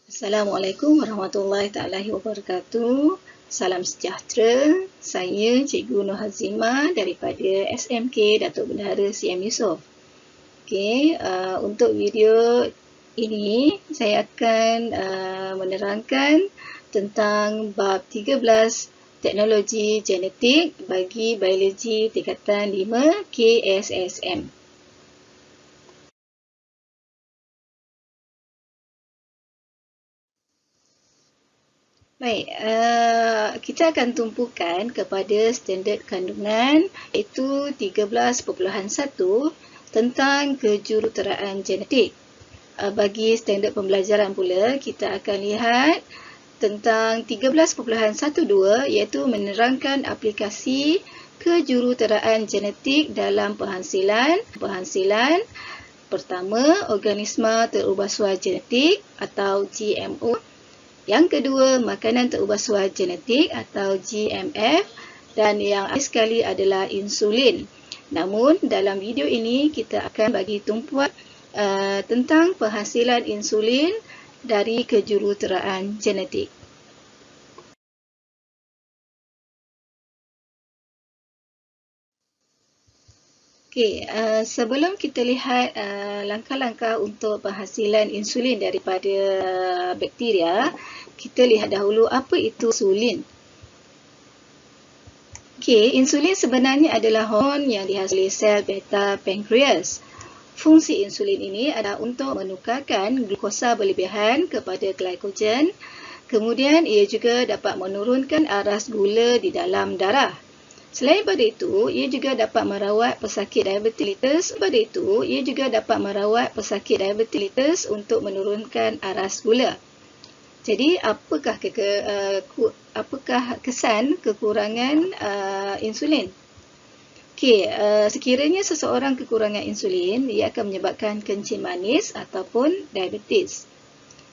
Assalamualaikum warahmatullahi taala wabarakatuh. Salam sejahtera. Saya Cikgu Nur Hazimah daripada SMK Datuk Bendahara CM Yusof. Okey, untuk video ini saya akan menerangkan tentang bab 13 teknologi genetik bagi biologi tingkatan 5 KSSM. Baik, kita akan tumpukan kepada standard kandungan iaitu 13.1 tentang kejuruteraan genetik. Bagi standard pembelajaran pula, kita akan lihat tentang 13.12 iaitu menerangkan aplikasi kejuruteraan genetik dalam penghasilan. Pertama, organisma terubah suai genetik atau GMO. Yang kedua, makanan terubah suai genetik atau GMF, dan yang akhir sekali adalah insulin. Namun dalam video ini kita akan bagi tumpuan tentang penghasilan insulin dari kejuruteraan genetik. Okey, sebelum kita lihat langkah-langkah untuk penghasilan insulin daripada bakteria, kita lihat dahulu apa itu insulin. Okey, insulin sebenarnya adalah hormon yang dihasilkan oleh sel beta pankreas. Fungsi insulin ini adalah untuk menukarkan glukosa berlebihan kepada glikogen. Kemudian ia juga dapat menurunkan aras gula di dalam darah. Selain daripada itu, ia juga dapat merawat pesakit diabetes untuk menurunkan aras gula. Jadi, apakah kesan kekurangan insulin? Okey, sekiranya seseorang kekurangan insulin, ia akan menyebabkan kencing manis ataupun diabetes.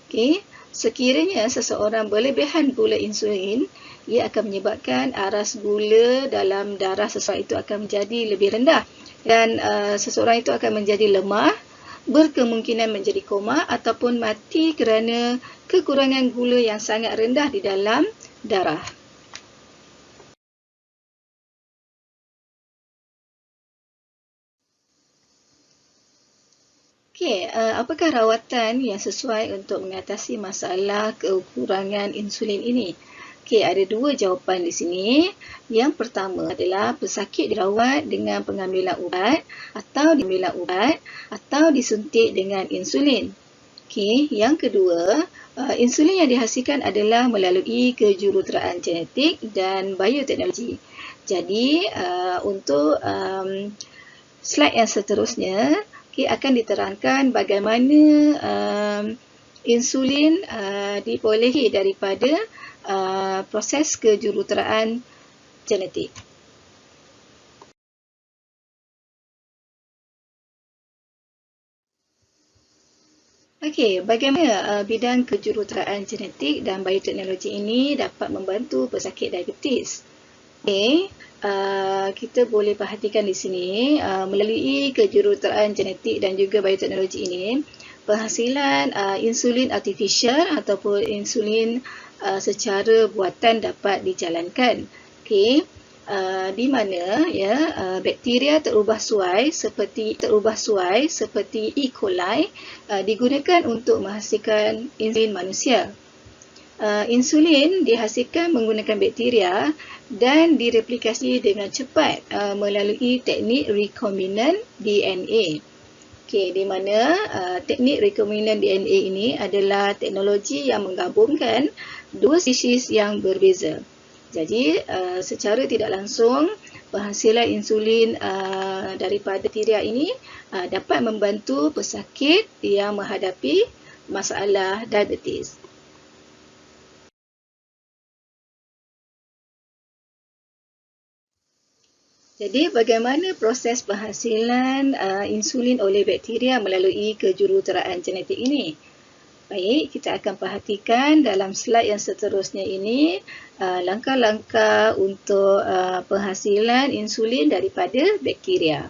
Okey, sekiranya seseorang berlebihan gula insulin, ia akan menyebabkan aras gula dalam darah seseorang itu akan menjadi lebih rendah, dan seseorang itu akan menjadi lemah, berkemungkinan menjadi koma ataupun mati kerana kekurangan gula yang sangat rendah di dalam darah. Okey, apakah rawatan yang sesuai untuk mengatasi masalah kekurangan insulin ini? Okey, ada dua jawapan di sini. Yang pertama adalah pesakit dirawat dengan pengambilan ubat atau disuntik dengan insulin. Okey, yang kedua, insulin yang dihasilkan adalah melalui kejuruteraan genetik dan bioteknologi. Jadi, untuk slide yang seterusnya, akan diterangkan bagaimana insulin diperolehi daripada proses kejuruteraan genetik. Okey, bagaimana bidang kejuruteraan genetik dan bioteknologi ini dapat membantu pesakit diabetes? Okey, kita boleh perhatikan di sini, melalui kejuruteraan genetik dan juga bioteknologi ini, penghasilan insulin artificial ataupun insulin secara buatan dapat dijalankan. Okey, di mana bakteria terubah suai seperti E. coli digunakan untuk menghasilkan insulin manusia. Insulin dihasilkan menggunakan bakteria dan direplikasi dengan cepat melalui teknik rekombinant DNA. Okey, di mana teknik rekombinant DNA ini adalah teknologi yang menggabungkan dua spesies yang berbeza. Jadi, secara tidak langsung, penghasilan insulin daripada bakteria ini dapat membantu pesakit yang menghadapi masalah diabetes. Jadi bagaimana proses penghasilan insulin oleh bakteria melalui kejuruteraan genetik ini? Baik, kita akan perhatikan dalam slide yang seterusnya ini langkah-langkah untuk penghasilan insulin daripada bakteria.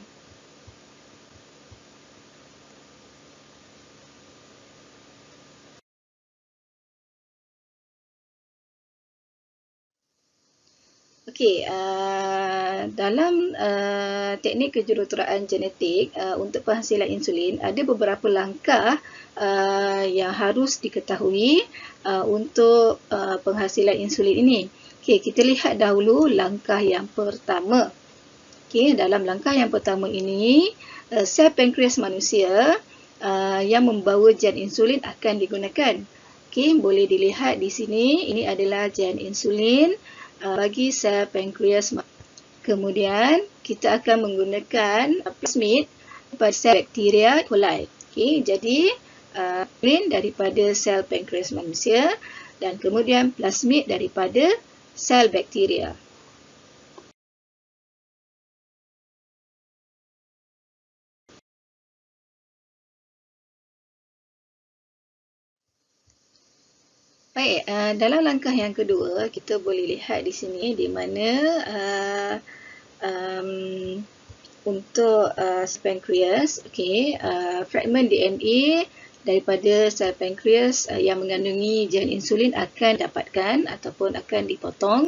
Okey, dalam teknik kejuruteraan genetik untuk penghasilan insulin, ada beberapa langkah yang harus diketahui untuk penghasilan insulin ini. Okey, kita lihat dahulu langkah yang pertama. Okey, dalam langkah yang pertama ini, sel pankreas manusia yang membawa gen insulin akan digunakan. Okey, boleh dilihat di sini, ini adalah gen insulin bagi sel pankreas. Kemudian kita akan menggunakan plasmid pada sel bakteria E. coli. Okey, jadi insulin daripada sel pankreas manusia dan kemudian plasmid daripada sel bakteria. Baik, dalam langkah yang kedua, kita boleh lihat di sini di mana untuk pankreas, okey, fragmen DNA daripada sel pankreas yang mengandungi gen insulin akan didapatkan ataupun akan dipotong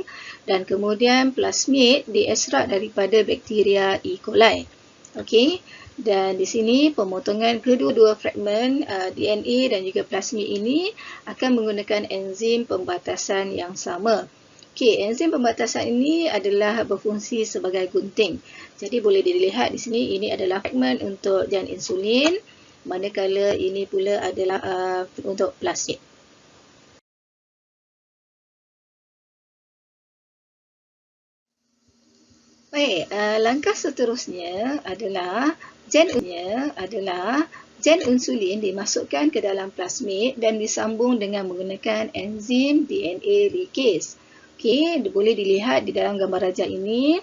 dan kemudian plasmid diekstrak daripada bakteria E. coli. Okey, dan di sini pemotongan kedua-dua fragmen DNA dan juga plasmid ini akan menggunakan enzim pembatasan yang sama. Okey, enzim pembatasan ini adalah berfungsi sebagai gunting. Jadi boleh dilihat di sini ini adalah fragmen untuk gen insulin, manakala ini pula adalah untuk plasmid. Baik, langkah seterusnya adalah gen insulin dimasukkan ke dalam plasmid dan disambung dengan menggunakan enzim DNA ligase. Okey, boleh dilihat di dalam gambar rajah ini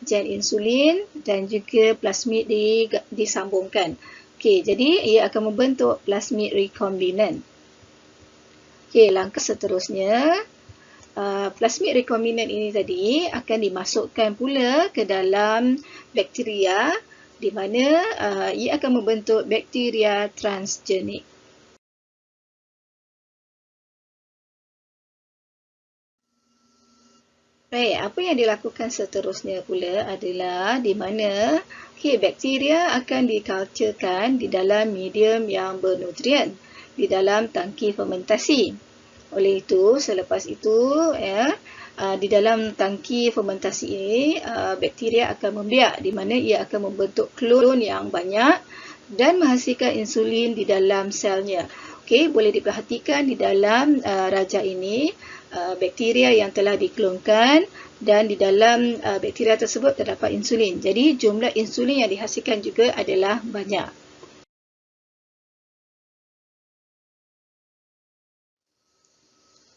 gen insulin dan juga plasmid disambungkan. Okey, jadi ia akan membentuk plasmid rekombinant. Okey, langkah seterusnya plasmid rekombinant ini tadi akan dimasukkan pula ke dalam bakteria di mana ia akan membentuk bakteria transgenik. Baik, apa yang dilakukan seterusnya pula adalah di mana bakteria akan dikulturkan di dalam medium yang bernutrien di dalam tangki fermentasi. Oleh itu, selepas itu di dalam tangki fermentasi ini bakteria akan membiak di mana ia akan membentuk klon yang banyak dan menghasilkan insulin di dalam selnya. Okey, boleh diperhatikan di dalam rajah ini bakteria yang telah diklonkan dan di dalam bakteria tersebut terdapat insulin. Jadi jumlah insulin yang dihasilkan juga adalah banyak.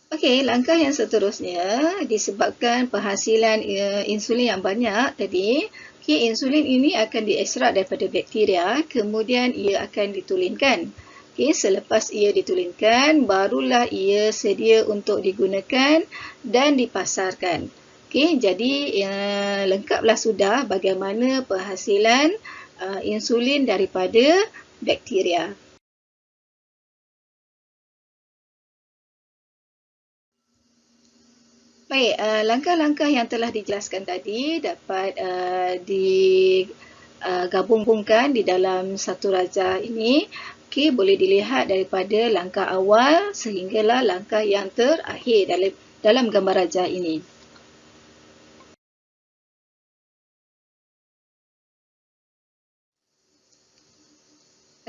Okey, langkah yang seterusnya disebabkan penghasilan insulin yang banyak tadi, insulin ini akan diekstrak daripada bakteria, kemudian ia akan ditulinkan. Okey, selepas ia ditulinkan, barulah ia sedia untuk digunakan dan dipasarkan. Okey, jadi lengkaplah sudah bagaimana penghasilan insulin daripada bakteria. Baik, langkah-langkah yang telah dijelaskan tadi dapat digabungkan di dalam satu rajah ini. Okey, boleh dilihat daripada langkah awal sehinggalah langkah yang terakhir dalam gambar rajah ini.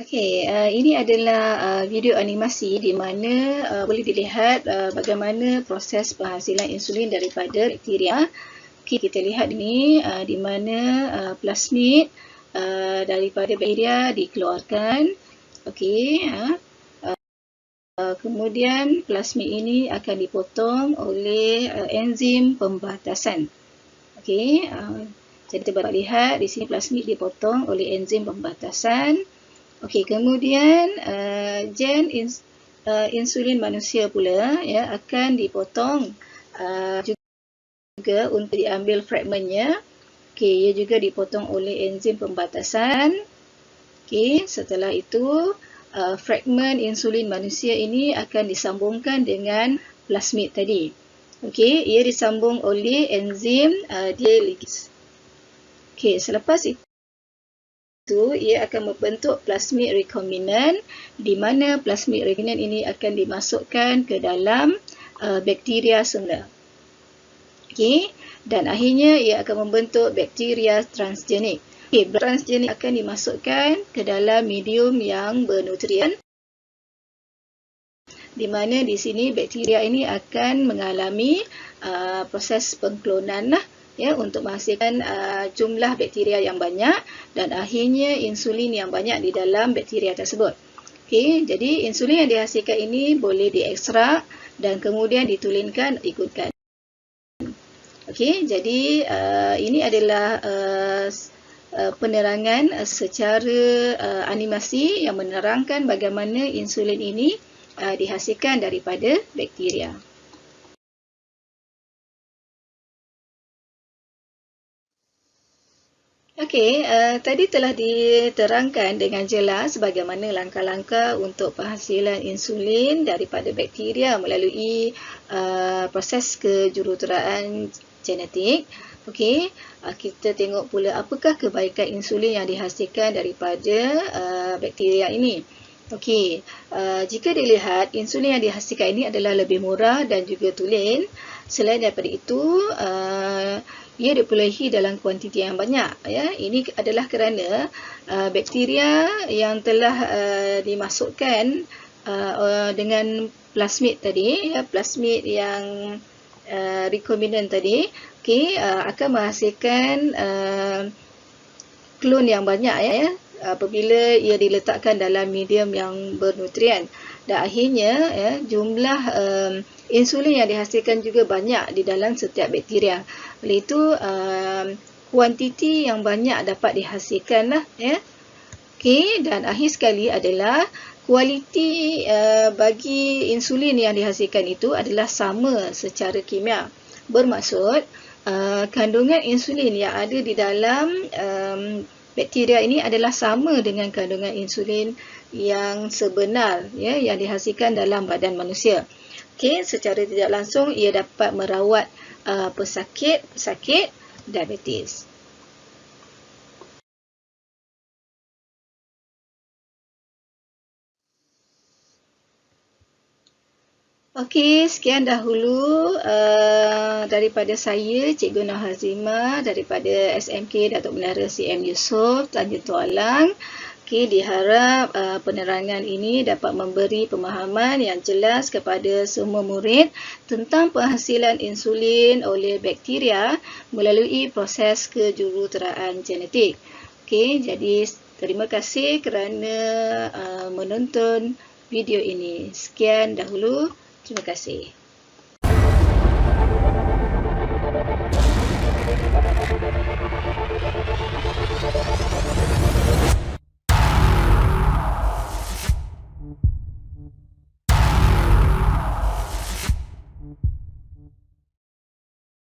Okey, ini adalah video animasi di mana boleh dilihat bagaimana proses penghasilan insulin daripada bakteria. Okey, kita lihat ini di mana plasmid daripada bakteria dikeluarkan. Okey, kemudian plasmid ini akan dipotong oleh enzim pembatasan. Okey, jadi kita dapat lihat di sini plasmid dipotong oleh enzim pembatasan. Okey, kemudian gen insulin manusia pula ya akan dipotong juga untuk diambil fragmennya. Okey, ia juga dipotong oleh enzim pembatasan. Okey, setelah itu fragmen insulin manusia ini akan disambungkan dengan plasmid tadi. Okey, ia disambung oleh enzim D-ligase. Okey, selepas itu ia akan membentuk plasmid rekombinant, di mana plasmid rekombinant ini akan dimasukkan ke dalam bakteria semula. Okey, dan akhirnya ia akan membentuk bakteria transgenik. Okey, transgenik akan dimasukkan ke dalam medium yang bernutrien, di mana di sini bakteria ini akan mengalami proses pengklonan ya untuk menghasilkan jumlah bakteria yang banyak dan akhirnya insulin yang banyak di dalam bakteria tersebut. Okey, jadi insulin yang dihasilkan ini boleh diekstrak dan kemudian ditulinkan ikutkan. Okey, jadi ini adalah penerangan secara animasi yang menerangkan bagaimana insulin ini dihasilkan daripada bakteria. Okey, tadi telah diterangkan dengan jelas bagaimana langkah-langkah untuk penghasilan insulin daripada bakteria melalui proses kejuruteraan genetik. Okey, kita tengok pula apakah kebaikan insulin yang dihasilkan daripada bakteria ini. Okey, jika dilihat insulin yang dihasilkan ini adalah lebih murah dan juga tulen. Selain daripada itu, ia diperolehi dalam kuantiti yang banyak. Ya, ini adalah kerana bakteria yang telah dimasukkan dengan plasmid tadi, ya, plasmid yang rekombinant tadi, okay, akan menghasilkan klon yang banyak ya, apabila ia diletakkan dalam medium yang bernutrien. Dan akhirnya ya, jumlah insulin yang dihasilkan juga banyak di dalam setiap bakteria. Oleh itu kuantiti yang banyak dapat dihasilkan lah ya. Okey, dan akhir sekali adalah kualiti bagi insulin yang dihasilkan itu adalah sama secara kimia. Bermaksud kandungan insulin yang ada di dalam bakteria ini adalah sama dengan kandungan insulin yang sebenar ya, yang dihasilkan dalam badan manusia. Okey, secara tidak langsung ia dapat merawat pesakit diabetes. Okey, sekian dahulu daripada saya, Cikgu Noh Hazimah, daripada SMK Datuk Menara CM Yusof, Tanjung Tualang. Okey, diharap penerangan ini dapat memberi pemahaman yang jelas kepada semua murid tentang penghasilan insulin oleh bakteria melalui proses kejuruteraan genetik. Okey, jadi terima kasih kerana menonton video ini. Sekian dahulu. Terima kasih.